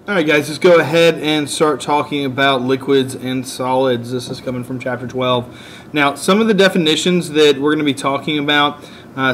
Alright guys, let's go ahead and start talking about liquids and solids. This is coming from chapter 12. Now, some of the definitions that we're going to be talking about,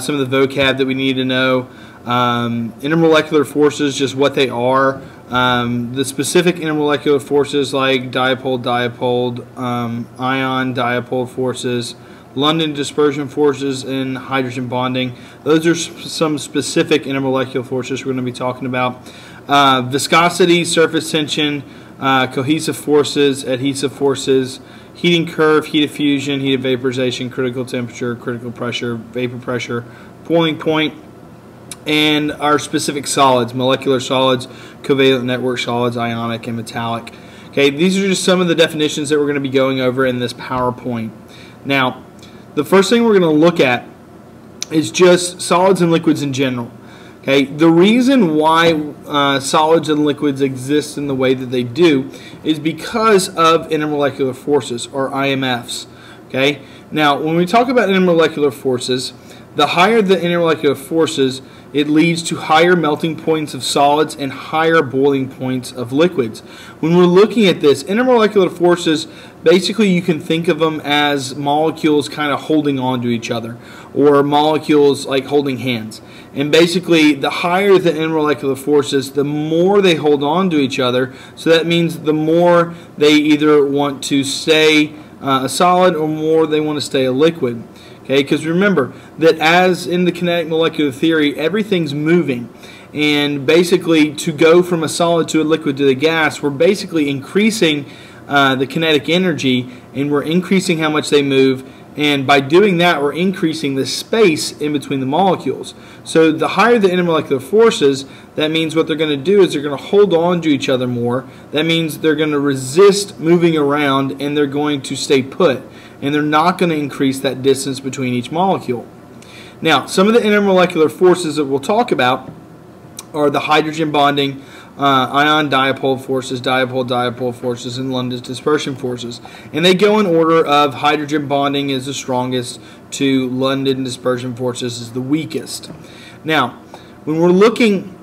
some of the vocab that we need to know, intermolecular forces, just what they are, the specific intermolecular forces like dipole, ion dipole forces, London dispersion forces, and hydrogen bonding. Those are some specific intermolecular forces we're going to be talking about. Viscosity, surface tension, cohesive forces, adhesive forces, heating curve, heat of fusion, heat of vaporization, critical temperature, critical pressure, vapor pressure, boiling point, and our specific solids, molecular solids, covalent network solids, ionic and metallic. Okay, these are just some of the definitions that we're going to be going over in this PowerPoint. Now, the first thing we're going to look at is just solids and liquids in general. Okay, the reason why solids and liquids exist in the way that they do is because of intermolecular forces, or IMFs. Okay, now when we talk about intermolecular forces, the higher the intermolecular forces, it leads to higher melting points of solids and higher boiling points of liquids. When we're looking at this, intermolecular forces, basically you can think of them as molecules kind of holding on to each other, or molecules like holding hands. And basically, the higher the intermolecular forces, the more they hold on to each other. So that means the more they either want to stay a solid or more they want to stay a liquid. Okay, because remember that as in the kinetic molecular theory, everything's moving. And basically, to go from a solid to a liquid to the gas, we're basically increasing the kinetic energy, and we're increasing how much they move. And by doing that, we're increasing the space in between the molecules. So the higher the intermolecular forces, that means what they're going to do is they're going to hold on to each other more. That means they're going to resist moving around, and they're going to stay put. And they're not going to increase that distance between each molecule. Now, some of the intermolecular forces that we'll talk about are the hydrogen bonding, ion dipole forces, and London dispersion forces. And they go in order of hydrogen bonding is the strongest to London dispersion forces is the weakest. Now, when we're looking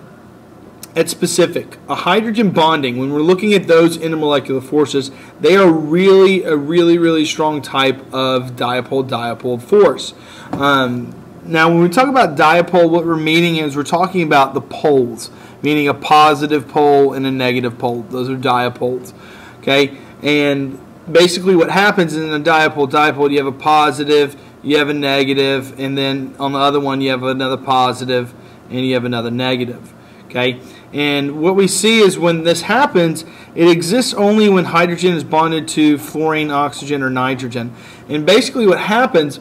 at specific, a hydrogen bonding, when we're looking at those intermolecular forces, they are really a really strong type of dipole force. Now, when we talk about dipole, what we're meaning is we're talking about the poles, meaning a positive pole and a negative pole. Those are dipoles. Okay, and basically what happens in a dipole, you have a positive, you have a negative, and then on the other one you have another positive and you have another negative. Okay, and what we see is when this happens, it exists only when hydrogen is bonded to fluorine, oxygen, or nitrogen. And basically what happens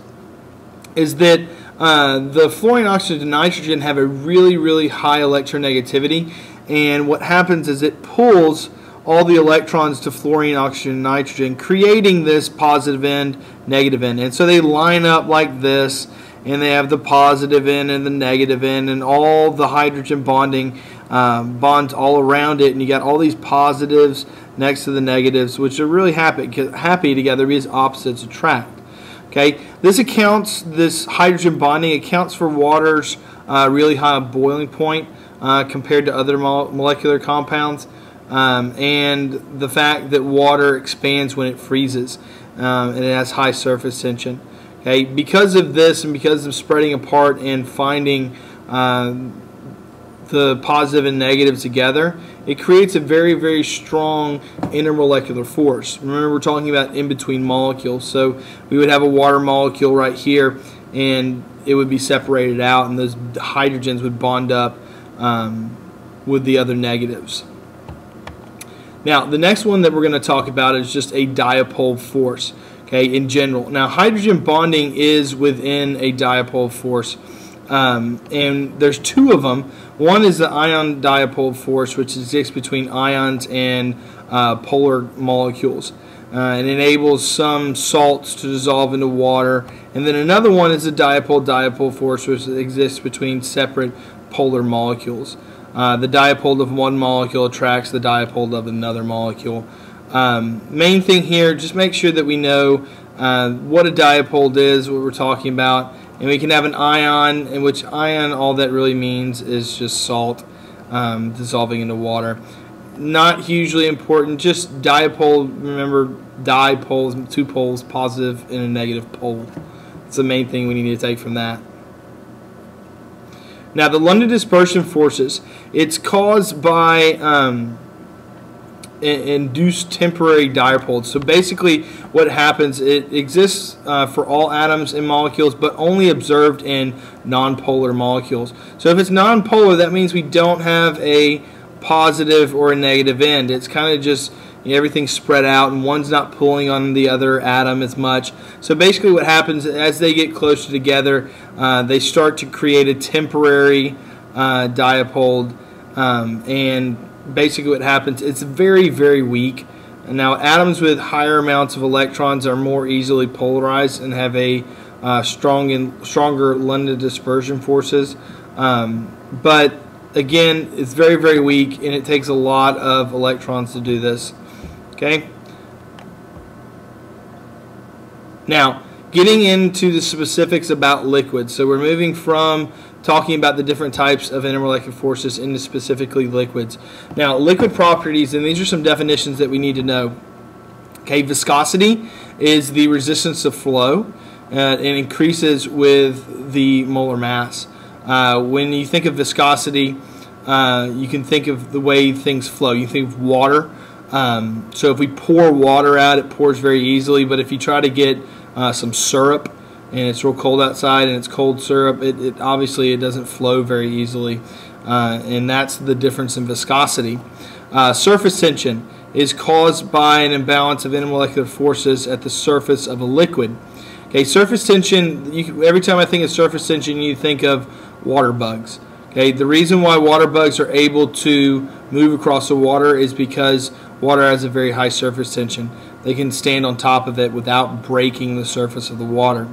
is that the fluorine, oxygen, and nitrogen have a really high electronegativity, and what happens is it pulls all the electrons to fluorine, oxygen, and nitrogen, creating this positive end, negative end. And so they line up like this, and they have the positive end and the negative end, and all the hydrogen bonding bonds all around it, and you got all these positives next to the negatives, which are really happy together because opposites attract. Okay, this hydrogen bonding accounts for water's really high boiling point compared to other molecular compounds, and the fact that water expands when it freezes, and it has high surface tension. Okay, because of this and because of spreading apart and finding the positive and negatives together, it creates a very strong intermolecular force. Remember, we're talking about in between molecules, so we would have a water molecule right here, and it would be separated out, and those hydrogens would bond up with the other negatives. Now, the next one that we're going to talk about is just a dipole force. Okay, in general. Now, hydrogen bonding is within a dipole force, and there's two of them. One is the ion dipole force, which exists between ions and polar molecules. It enables some salts to dissolve into water. And then another one is the dipole force, which exists between separate polar molecules. The dipole of one molecule attracts the dipole of another molecule. Main thing here, just make sure that we know what a dipole is, what we're talking about, and we can have an ion, in which ion, all that really means is just salt dissolving into water. not hugely important. Just dipole. Remember, dipoles, two poles, positive and a negative pole. That's the main thing we need to take from that. Now, the London dispersion forces, it's caused by induced temporary dipoles. So basically what happens, it exists for all atoms and molecules, but only observed in nonpolar molecules. So if it's nonpolar, that means we don't have a positive or a negative end. It's kind of just, you know, everything's spread out and one's not pulling on the other atom as much. So basically what happens, as they get closer together, they start to create a temporary dipole, and basically what happens, it's very, very weak. Now, atoms with higher amounts of electrons are more easily polarized and have a stronger London dispersion forces. But again, it's very, very weak, and it takes a lot of electrons to do this. Okay. Now, getting into the specifics about liquids. So we're moving from talking about the different types of intermolecular forces into specifically liquids. Now, liquid properties, and these are some definitions that we need to know. Okay, viscosity is the resistance to flow, and increases with the molar mass. When you think of viscosity, you can think of the way things flow. You think of water. So if we pour water out, it pours very easily, but if you try to get some syrup, and it's real cold outside and it's cold syrup, it obviously it doesn't flow very easily, and that's the difference in viscosity. Surface tension is caused by an imbalance of intermolecular forces at the surface of a liquid. Okay, surface tension, every time I think of surface tension, you think of water bugs. Okay, the reason why water bugs are able to move across the water is because water has a very high surface tension. They can stand on top of it without breaking the surface of the water.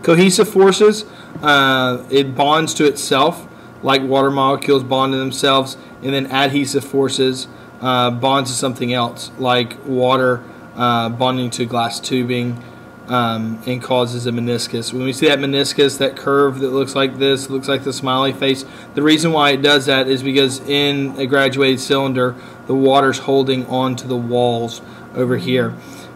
Cohesive forces, it bonds to itself like water molecules bond to themselves, and then adhesive forces bonds to something else like water bonding to glass tubing, and causes a meniscus. When we see that meniscus, that curve that looks like this, looks like the smiley face, the reason why it does that is because in a graduated cylinder, the water's holding onto the walls over here.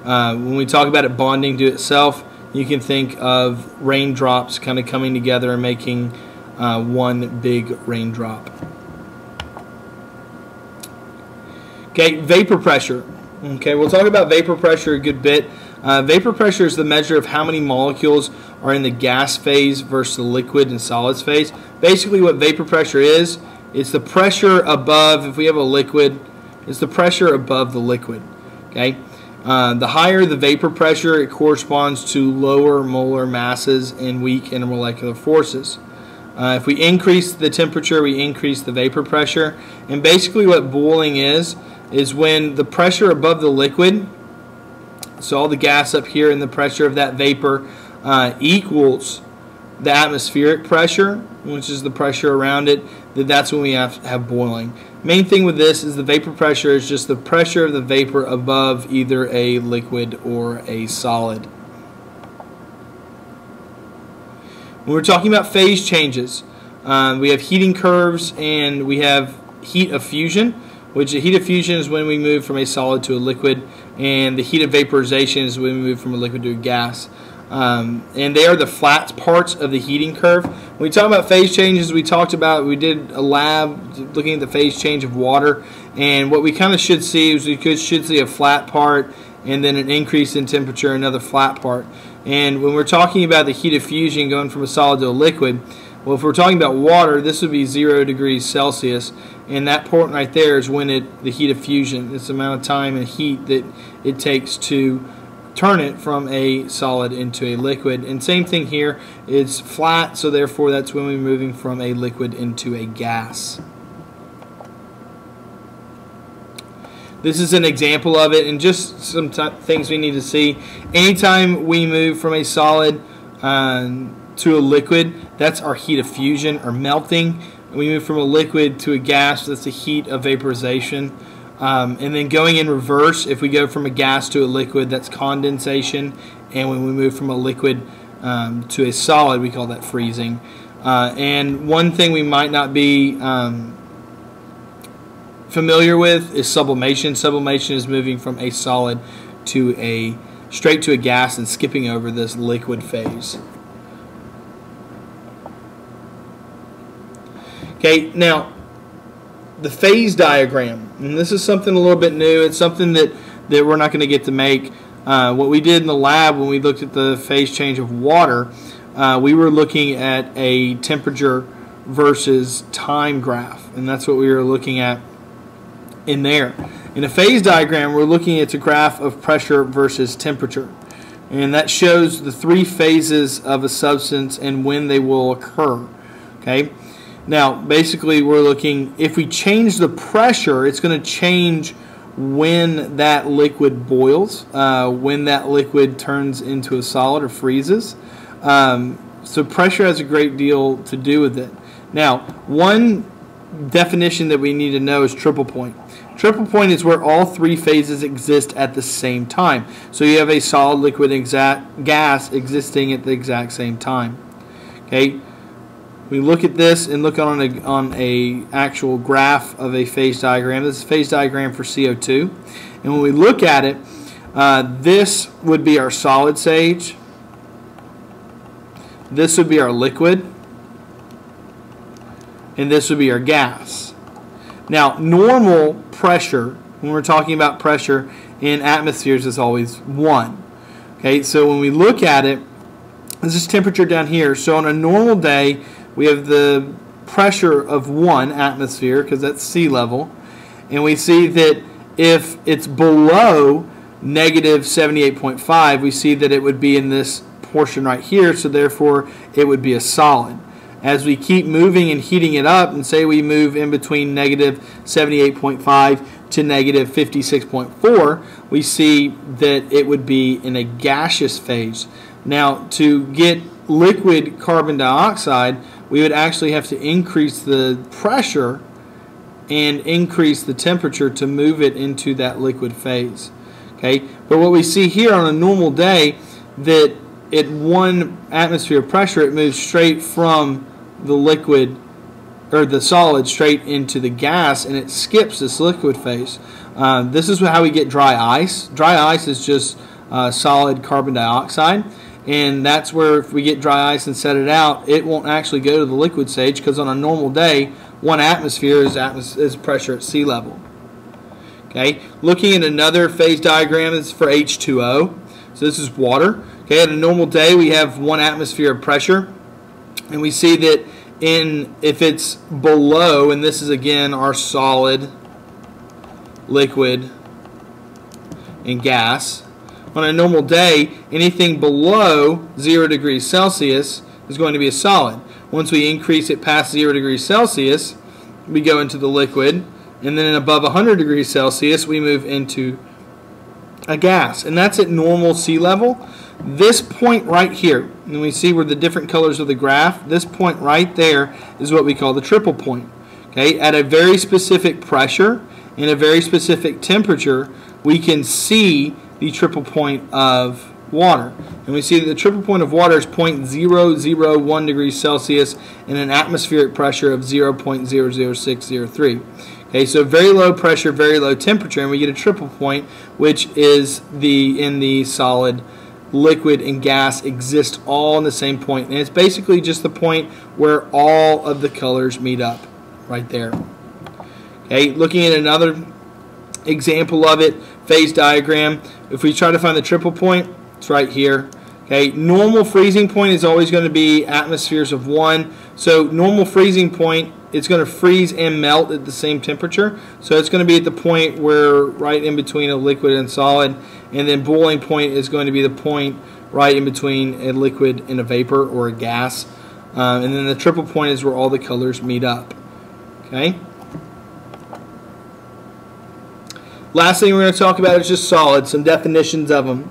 When we talk about it bonding to itself, you can think of raindrops kind of coming together and making one big raindrop. Okay, vapor pressure. Okay, we'll talk about vapor pressure a good bit. Vapor pressure is the measure of how many molecules are in the gas phase versus the liquid and solids phase. Basically what vapor pressure is, it's the pressure above, if we have a liquid, it's the pressure above the liquid. Okay, the higher the vapor pressure, it corresponds to lower molar masses and weak intermolecular forces. If we increase the temperature, we increase the vapor pressure. And basically what boiling is when the pressure above the liquid, so all the gas up here and the pressure of that vapor equals the atmospheric pressure, which is the pressure around it, that's when we have boiling. Main thing with this is the vapor pressure is just the pressure of the vapor above either a liquid or a solid. When we're talking about phase changes, we have heating curves and we have heat of fusion, which the heat of fusion is when we move from a solid to a liquid, and the heat of vaporization is when we move from a liquid to a gas. And they are the flat parts of the heating curve. When we talk about phase changes, we did a lab looking at the phase change of water, and what we kind of should see is should see a flat part and then an increase in temperature, another flat part. And when we're talking about the heat of fusion going from a solid to a liquid, well, if we're talking about water, this would be 0 degrees Celsius, and that point right there is when the heat of fusion, it's the amount of time and heat that it takes to turn it from a solid into a liquid. And same thing here, it's flat, so therefore that's when we're moving from a liquid into a gas. This is an example of it, and just some things we need to see. Anytime we move from a solid to a liquid, that's our heat of fusion or melting. We move from a liquid to a gas, that's the heat of vaporization. And then going in reverse, if we go from a gas to a liquid, that's condensation. And when we move from a liquid to a solid, we call that freezing. And one thing we might not be familiar with is sublimation. Sublimation is moving from a solid to straight to a gas and skipping over this liquid phase. Okay, now the phase diagram, and this is something a little bit new. It's something that we're not going to get to make. What we did in the lab when we looked at the phase change of water, we were looking at a temperature versus time graph, and that's what we were looking at in there. In a phase diagram, we're looking at a graph of pressure versus temperature, and that shows the three phases of a substance and when they will occur. Okay. Now, basically, we're looking, if we change the pressure, it's going to change when that liquid boils, when that liquid turns into a solid or freezes. So pressure has a great deal to do with it. Now, one definition that we need to know is triple point. Triple point is where all three phases exist at the same time. So you have a solid, liquid, and gas existing at the exact same time. Okay. We look at this and look on a actual graph of a phase diagram. This is a phase diagram for CO2. And when we look at it, this would be our solid stage. This would be our liquid. And this would be our gas. Now, normal pressure, when we're talking about pressure in atmospheres, is always 1. Okay, so when we look at it, this is temperature down here. So on a normal day, we have the pressure of 1 atmosphere, because that's sea level, and we see that if it's below negative 78.5, we see that it would be in this portion right here, so therefore it would be a solid. As we keep moving and heating it up, and say we move in between negative 78.5 to negative 56.4, we see that it would be in a gaseous phase. Now, to get liquid carbon dioxide, we would actually have to increase the pressure and increase the temperature to move it into that liquid phase. Okay, but what we see here on a normal day, that at 1 atmosphere of pressure, it moves straight from the liquid or the solid straight into the gas, and it skips this liquid phase. This is how we get dry ice. Dry ice is just solid carbon dioxide. And that's where if we get dry ice and set it out, it won't actually go to the liquid stage, because on a normal day, 1 atmosphere is pressure at sea level. Okay, looking at another phase diagram is for H2O. So this is water. Okay, at a normal day, we have 1 atmosphere of pressure, and we see that if it's below, and this is again our solid, liquid, and gas. On a normal day, anything below 0 degrees Celsius is going to be a solid. Once we increase it past 0 degrees Celsius, we go into the liquid, and then above 100 degrees Celsius, we move into a gas. And that's at normal sea level. This point right here, and we see where the different colors of the graph, this point right there is what we call the triple point. Okay, at a very specific pressure and a very specific temperature, we can see the triple point of water. And we see that the triple point of water is 0.001 degrees Celsius and an atmospheric pressure of 0.00603. Okay, so very low pressure, very low temperature, and we get a triple point, which is in the solid, liquid, and gas exist all in the same point. And it's basically just the point where all of the colors meet up right there. Okay, looking at another example of it, phase diagram. If we try to find the triple point, it's right here. Okay, normal freezing point is always going to be atmospheres of 1. So normal freezing point, it's going to freeze and melt at the same temperature. So it's going to be at the point where right in between a liquid and solid, and then boiling point is going to be the point right in between a liquid and a vapor or a gas. And then the triple point is where all the colors meet up. Okay. Last thing we're going to talk about is just solids, some definitions of them.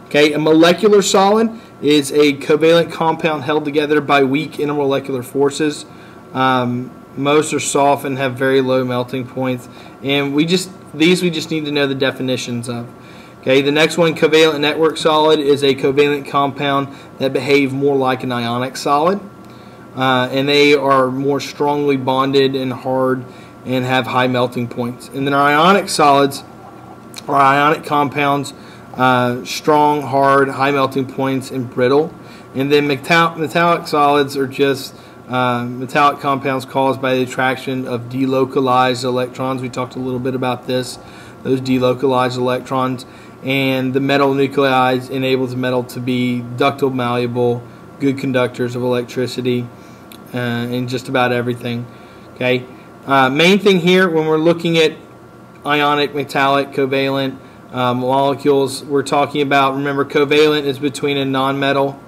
Okay, a molecular solid is a covalent compound held together by weak intermolecular forces. Most are soft and have very low melting points, and we just need to know the definitions of. Okay, the next one, covalent network solid, is a covalent compound that behave more like an ionic solid, and they are more strongly bonded and hard and have high melting points. And then our ionic solids are ionic compounds, strong, hard, high melting points, and brittle. And then metallic solids are just metallic compounds caused by the attraction of delocalized electrons. We talked a little bit about this, those delocalized electrons. And the metal nuclei enables the metal to be ductile, malleable, good conductors of electricity, and just about everything. Okay. Main thing here when we're looking at ionic, metallic, covalent molecules, we're talking about, remember, covalent is between a nonmetal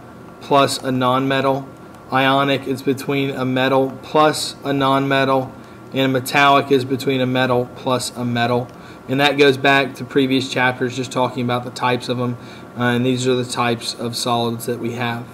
plus a nonmetal. Ionic is between a metal plus a nonmetal, and a metallic is between a metal plus a metal. And that goes back to previous chapters just talking about the types of them, and these are the types of solids that we have.